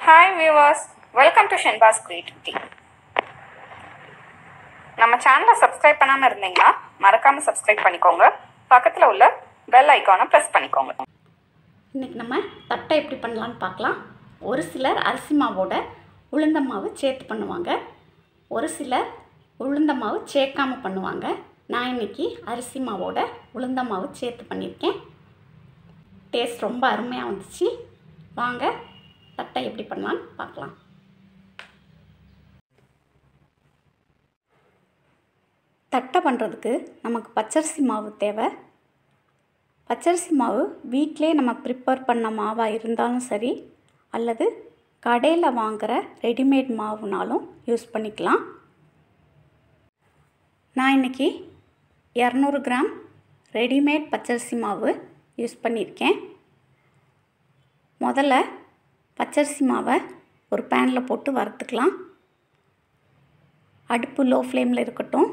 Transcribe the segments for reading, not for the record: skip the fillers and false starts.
Hi viewers, welcome to Shenba's Creativity. நம்ம சேனலை subscribe பண்ணாம இருந்தீங்கன்னா மறக்காம சப்ஸ்கிரைப் பண்ணிக்கோங்க. பக்கத்துல உள்ள பெல் ஐகானை பிரஸ் பண்ணிக்கோங்க. இன்னைக்கு நம்ம தட்டை எப்படி பண்ணலாம்னு பார்க்கலாம். ஒரு சிலர் அரிசி மாவோட உளுந்த மாவு சேர்த்து பண்ணுவாங்க. ஒரு சிலர் உளுந்த மாவு சேர்க்காம பண்ணுவாங்க. நான் இன்னைக்கு அரிசி மாவோட உளுந்த மாவு சேர்த்து பண்ணியிருக்கேன். டேஸ்ட் ரொம்ப அருமையாக வந்துச்சு. வாங்க தட்டை எப்படி பண்ணலான்னு பார்க்கலாம். தட்டை பண்ணுறதுக்கு நமக்கு பச்சரிசி மாவு தேவை. பச்சரிசி மாவு வீட்டிலே நம்ம ப்ரிப்பேர் பண்ண மாவாக இருந்தாலும் சரி, அல்லது கடையில் வாங்குகிற ரெடிமேட் மாவுனாலும் யூஸ் பண்ணிக்கலாம். நான் இன்றைக்கி 200 கிராம் ரெடிமேட் பச்சரிசி மாவு யூஸ் பண்ணியிருக்கேன். முதல்ல பச்சரிசி மாவை ஒரு பேனில் போட்டு வறுத்துக்கலாம். அடுப்பு லோ ஃப்ளேமில் இருக்கட்டும்.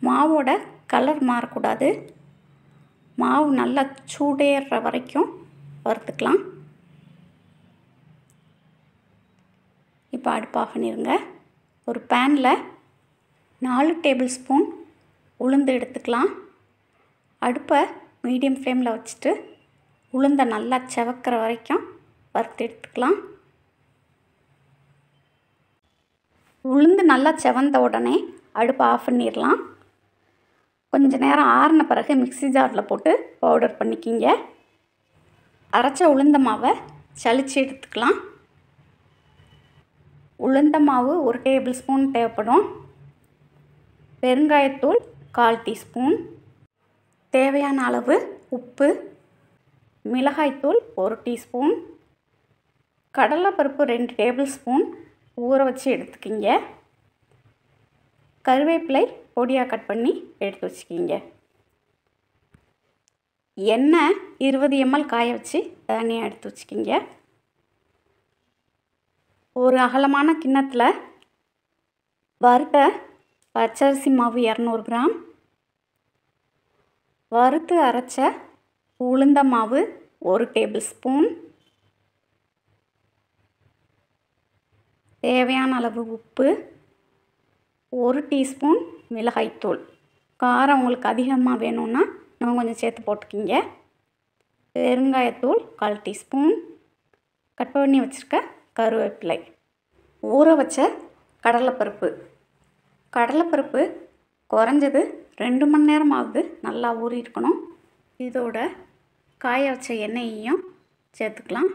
மாவோட கலர் மாறக்கூடாது. மாவு நல்லா சூடேறுற வரைக்கும் வறுத்துக்கலாம். இப்போ அடுப்பு ஆஃப் பண்ணிடுங்க. ஒரு பேனில் 4 டேபிள் ஸ்பூன் உளுந்து எடுத்துக்கலாம். அடுப்பை மீடியம் ஃப்ளேமில் வச்சுட்டு உளுந்தை நல்லா செவக்கிற வரைக்கும் வறுத்து எடுத்துக்கலாம். உளுந்து நல்லா செவந்த உடனே அடுப்பை ஆஃப் பண்ணிடலாம். கொஞ்சம் நேரம் ஆறின பிறகு மிக்ஸி ஜாரில் போட்டு பவுடர் பண்ணிக்கிங்க. அரைச்ச உளுந்த மாவை சலிச்சு எடுத்துக்கலாம். உளுந்த மாவு 1 டேபிள் ஸ்பூன் தேவைப்படும். பெருங்காயத்தூள் 1/4 டீஸ்பூன், தேவையான அளவு உப்பு, மிளகாய்த்தூள் 1 டீஸ்பூன், கடலைப்பருப்பு 2 டேபிள் ஸ்பூன் ஊற வச்சு எடுத்துக்கிங்க. கருவேப்பிலை பொடியாக கட் பண்ணி எடுத்து வச்சுக்கிங்க. எண்ணெய் 20 ml காய வச்சு தனியாக எடுத்து வச்சுக்கிங்க. ஒரு அகலமான கிண்ணத்தில் வறுத்த பச்சரிசி மாவு 200 கிராம், வறுத்து அரைச்ச உளுந்த மாவு 1 டேபிள் ஸ்பூன், தேவையான அளவு உப்பு, 1 டீஸ்பூன் மிளகாய்த்தூள். காரம் உங்களுக்கு அதிகமாக வேணும்னா இன்னும் கொஞ்சம் சேர்த்து போட்டுக்கிங்க. பெருங்காயத்தூள் 1/4 டீஸ்பூன், கட் பண்ணி வச்சுருக்க கருவேப்பிலை, ஊற வச்ச கடலைப்பருப்பு. கடலைப்பருப்பு குறைஞ்சது 2 மணி நேரமாவது நல்லா ஊறி இருக்கணும். இதோட காய வச்ச எண்ணெயையும் சேர்த்துக்கலாம்.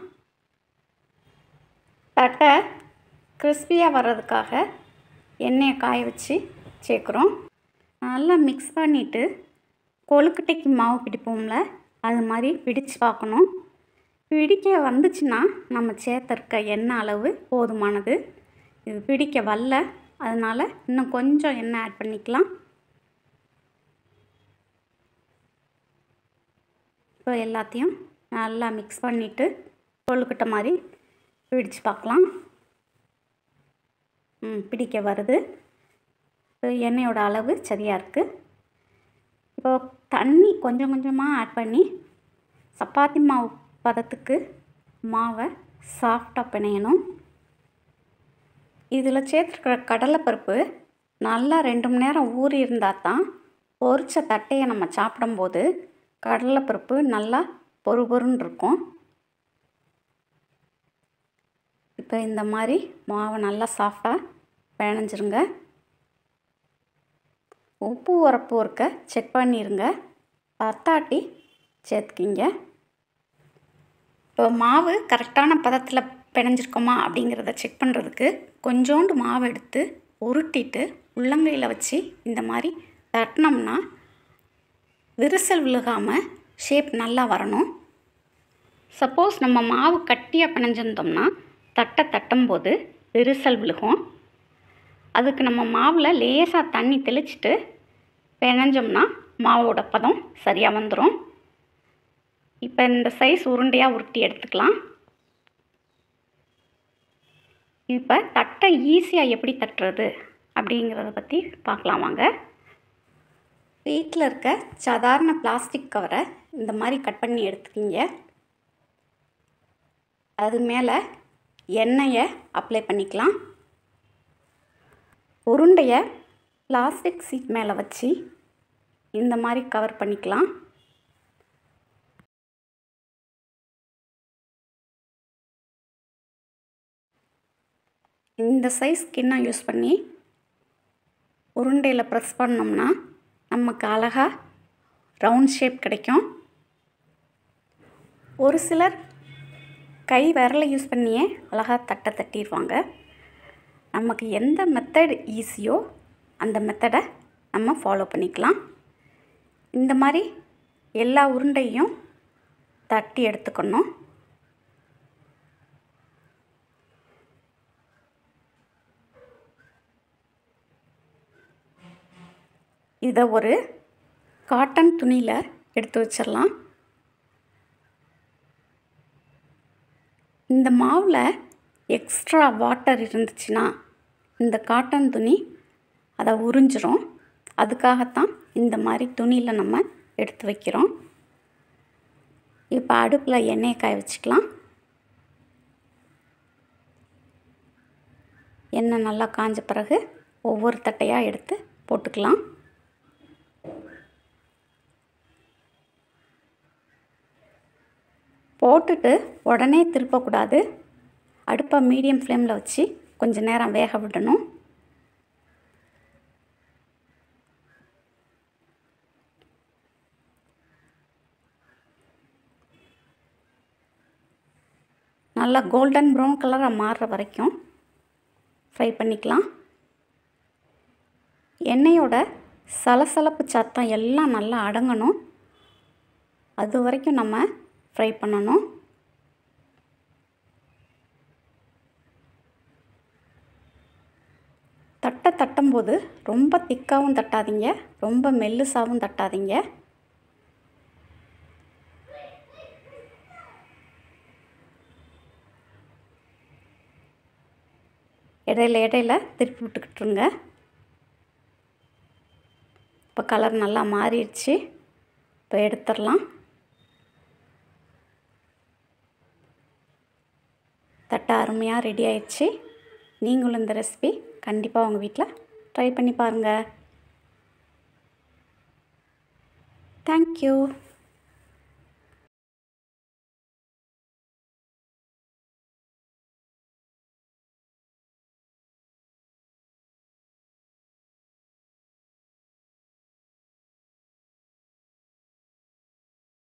தட்டை கிறிஸ்பியாக வர்றதுக்காக எண்ணெயை காய வச்சு சேர்க்குறோம். நல்லா மிக்ஸ் பண்ணிவிட்டு கொழுக்கட்டைக்கு மாவு பிடிப்போம்ல, அது மாதிரி பிடிச்சு பார்க்கணும். பிடிக்க வந்துச்சுன்னா நம்ம சேர்த்துருக்க எண்ணெய் அளவு போதுமானது. இது பிடிக்க வரல, அதனால் இன்னும் கொஞ்சம் எண்ணெய் ஆட் பண்ணிக்கலாம். இப்போ எல்லாத்தையும் நல்லா மிக்ஸ் பண்ணிவிட்டு கொழுக்கட்டை மாதிரி பிடிச்சு பார்க்கலாம். பிடிக்க வருது. எண்ணெயோட அளவு சரியாக இருக்குது. இப்போது தண்ணி கொஞ்சம் கொஞ்சமாக ஆட் பண்ணி சப்பாத்தி மாவு பதத்துக்கு மாவை சாஃப்டாக பிணையணும். இதில் சேர்த்துருக்கிற கடலைப்பருப்பு நல்லா 2 மணி நேரம் ஊறி இருந்தால் தான் பொரிச்ச தட்டையை நம்ம சாப்பிடும்போது கடலைப்பருப்பு நல்லா பொறு பொறுன்னு இருக்கும். இப்போ இந்த மாதிரி மாவை நல்லா சாஃப்டாக பிணைஞ்சிருங்க. உப்பு உரப்பு ஒருக்க செக் பண்ணிடுங்க. பத்தாட்டி சேர்த்துக்கிங்க. இப்போ மாவு கரெக்டான பதத்தில் பிணைஞ்சிருக்கோமா அப்படிங்கிறத செக் பண்ணுறதுக்கு கொஞ்சோண்டு மாவு எடுத்து உருட்டிட்டு உள்ளங்கையில் வச்சு இந்த மாதிரி தட்டினோம்னா விரிசல் விழுகாமல் ஷேப் நல்லா வரணும். சப்போஸ் நம்ம மாவு கட்டியாக பிணைஞ்சிருந்தோம்னா தட்டை தட்டும்போது விரிசல் விழுகும். அதுக்கு நம்ம மாவில் லேசாக தண்ணி தெளிச்சிட்டு பிணைஞ்சோம்னா மாவோட பதம் சரியாக வந்துடும். இப்போ இந்த சைஸ் உருண்டையாக உருட்டி எடுத்துக்கலாம். இப்போ தட்டை ஈஸியாக எப்படி தட்டுறது அப்படிங்கிறத பற்றி பார்க்கலாம் வாங்க. வீட்டில் இருக்க சாதாரண பிளாஸ்டிக் கவரை இந்த மாதிரி கட் பண்ணி எடுத்துக்கிங்க. அது மேலே எண்ணெயை அப்ளை பண்ணிக்கலாம். உருண்டையை பிளாஸ்டிக் சீட் மேலே வச்சு இந்த மாதிரி கவர் பண்ணிக்கலாம். இந்த சைஸ் கிண்ணம் யூஸ் பண்ணி உருண்டையில் ப்ரெஸ் பண்ணோம்னா நமக்கு அழகாக ரவுண்ட் ஷேப் கிடைக்கும். ஒரு சிலர் கை விரலை யூஸ் பண்ணியே அழகாக தட்டை தட்டிடுவாங்க. நமக்கு எந்த மெத்தட் ஈஸியோ அந்த மெத்தடை நம்ம ஃபாலோ பண்ணிக்கலாம். இந்த மாதிரி எல்லா உருண்டையும் தட்டி எடுத்துக்கணும். இதை ஒரு காட்டன் துணியில் எடுத்து வச்சிடலாம். இந்த மாவில் எக்ஸ்ட்ரா வாட்டர் இருந்துச்சுன்னா இந்த காட்டன் துணி அதை உறிஞ்சிரும். அதுக்காகத்தான் இந்த மாதிரி துணியில் நம்ம எடுத்து வைக்கிறோம். இப்போ அடுப்பில் எண்ணெயை காய வச்சுக்கலாம். எண்ணெய் நல்லா காஞ்ச பிறகு ஒவ்வொரு தட்டையாக எடுத்து போட்டுக்கலாம். போட்டுட்டு உடனே திருப்பக்கூடாது. அடுப்பை மீடியம் ஃப்ளேமில் வச்சு கொஞ்சம் நேரம் வேக விடணும். நல்லா கோல்டன் ப்ரௌன் கலராக மாறுற வரைக்கும் ஃப்ரை பண்ணிக்கலாம். எண்ணெயோட சலசலப்பு சத்தம் எல்லாம் நல்லா அடங்கணும். அது வரைக்கும் நம்ம ஃப்ரை பண்ணணும். தட்டை தட்டும்போது ரொம்ப திக்காகவும் தட்டாதீங்க, ரொம்ப மெல்லுசாகவும் தட்டாதீங்க. இடையில திருப்பி விட்டுக்கிட்டுருங்க. இப்போ கலர் நல்லா மாறிடுச்சு. இப்போ எடுத்துடலாம். தட்டை அருமையாக ரெடி ஆயிடுச்சு. நீங்களும் இந்த ரெசிபி கண்டிப்பாக உங்கள் வீட்டில் ட்ரை பண்ணி பாருங்கள். தேங்க்யூ.